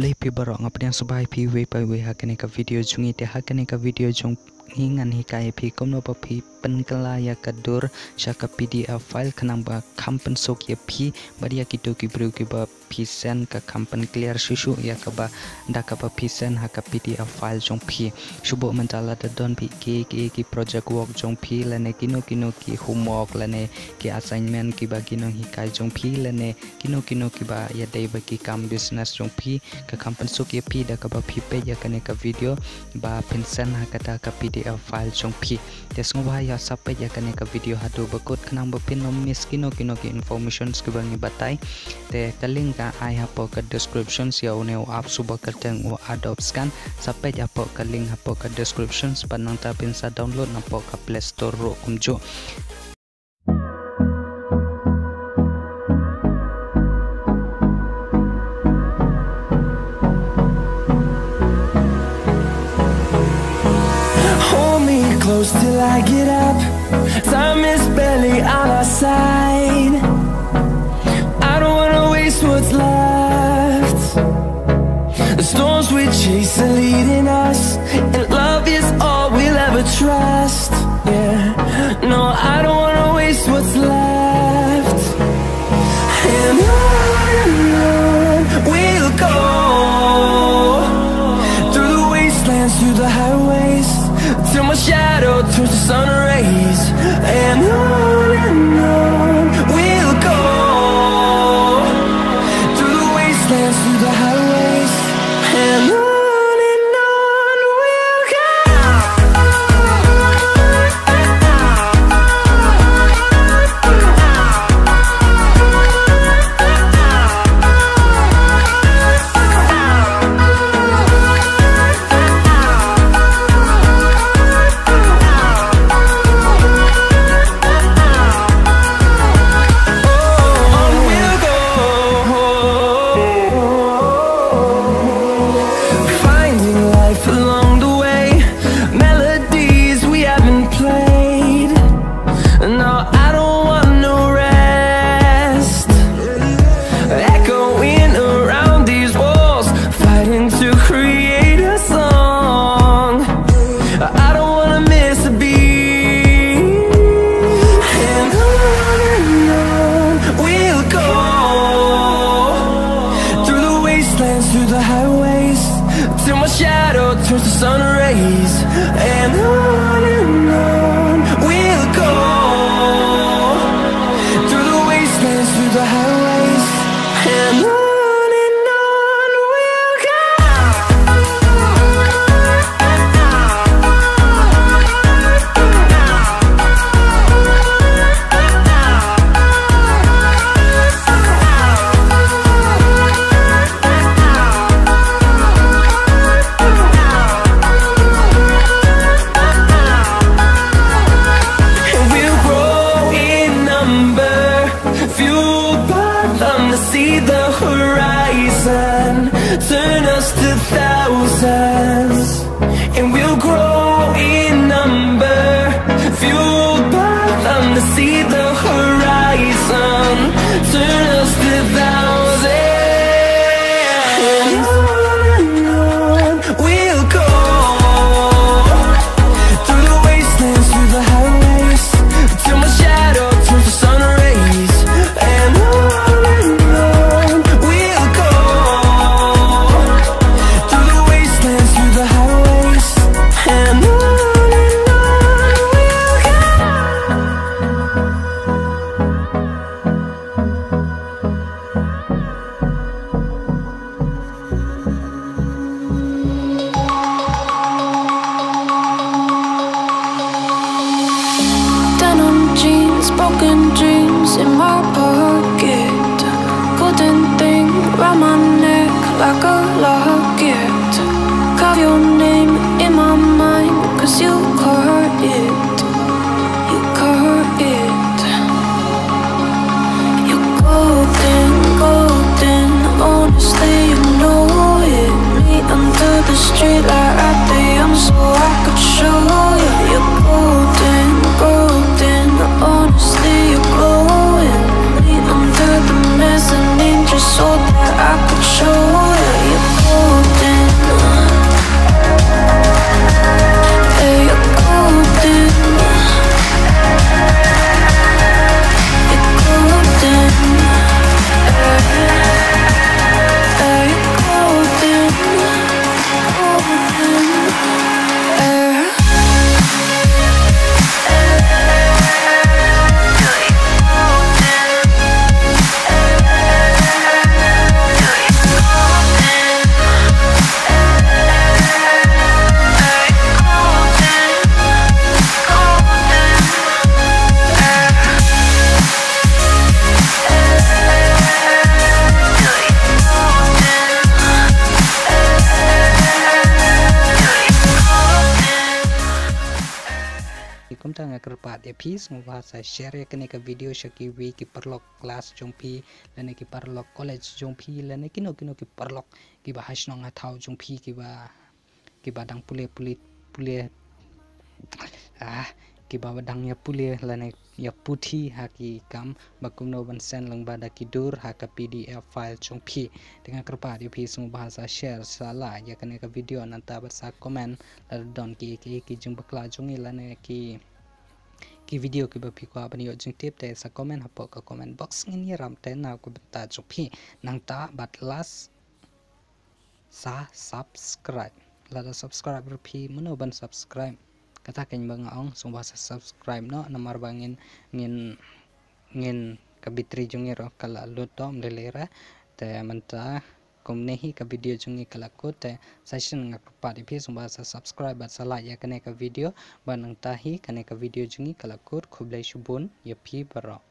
Play pi barok ngapdiang subai pi we pa we hakane ka video jungi te hakane ka video jong ngan hikai pi komno pa pi PYNKYLLA ya kadur shaka PDF file kanang ba KHAM PYNSUK ya pi baria kitu ki bru ki ba pi send ka KHAM clear susu ya ka ba nda ka ba pi send ha ka PDF file jong pi subo mentala da don pi ki project work jong pi lane kino ki homework lane ki assignment ki ba kino hikai jong pi lane kino ki ba ya dai ba ki kam business jong pi ka KHAM PYNSUK ya pi da ka ba pi pe ya kane ka video ba pin send ha kata ka PDF file jong pi tes ngobah ya sampai ya kane ka video hadu bakut kanang bapin no miss kino ki informations ke bangi batai te kaling ka ai hapo ka descriptions ya une app suba ka teng Adobe scan sampai ya po kaling hapo ka descriptions panang ta pinsa download na po ka Play Store ro kumjo. Close till I get up. Time is barely on our side. I don't wanna waste what's left. The storms we chase are leading us, and love is all we'll ever trust. Yeah, no, I don't wanna waste what's left. And on we'll go, through the wastelands, through the highways, till my shadow turns to sun rays. And on we'll go, through the wastelands, through the highways. And on we'll go. Through the highways, till my shadow turns to sun rays. And on we'll go, through the wastelands, through the highways. And on we'll go. See the horizon, turn us to thousands, and we'll grow in number, fueled by them to see the horizon, turn us to thousands. And on we'll go, through the wastelands, through the highways, till my shadow turns to sun rays. And on broken dreams in my pocket, golden thing round my neck like a locket. Carve your name in my mind, 'cause you caught it, you caught it. You're golden, golden, honestly you know it. Meet under the street light right there, so I could show you. You're golden, golden, honestly you're glowing. Meet under the mezzanine just so that I could show you. You're golden. nanta ngakerpat ya pi semua bahasa share ya kene ka video syaki wi ki paralok kelas jong pi lane ki paralok college jong pi lane kino ki paralok ki bahas nong athau jong pi ki badang pule ki badang ya pule lane ya puthi haki kam bakumno bansen lang bada kidur haka PDF file jong pi dengan kerpat ya pi semua bahasa share salah ya kene ka video nanta bersa komen don ki jeng bakla jong ilane ki video ki bapi ko abani yo jeng tip te sa komen hapo ka comment box ngin ram te na ko benta jopi nang ta batlas sa subscribe lada subscribe pi meno ban subscribe kata ken bang ong sung bahasa subscribe no namar bangin ngin kabitri jong ro kala lutom lelera te menta kumnehi ka video jungi kala ko te session ngapat ipi sung bahasa subscribe bat salah ya kane ka video banang tahi kane ka video jungi kala ko khublai subun ya pi baro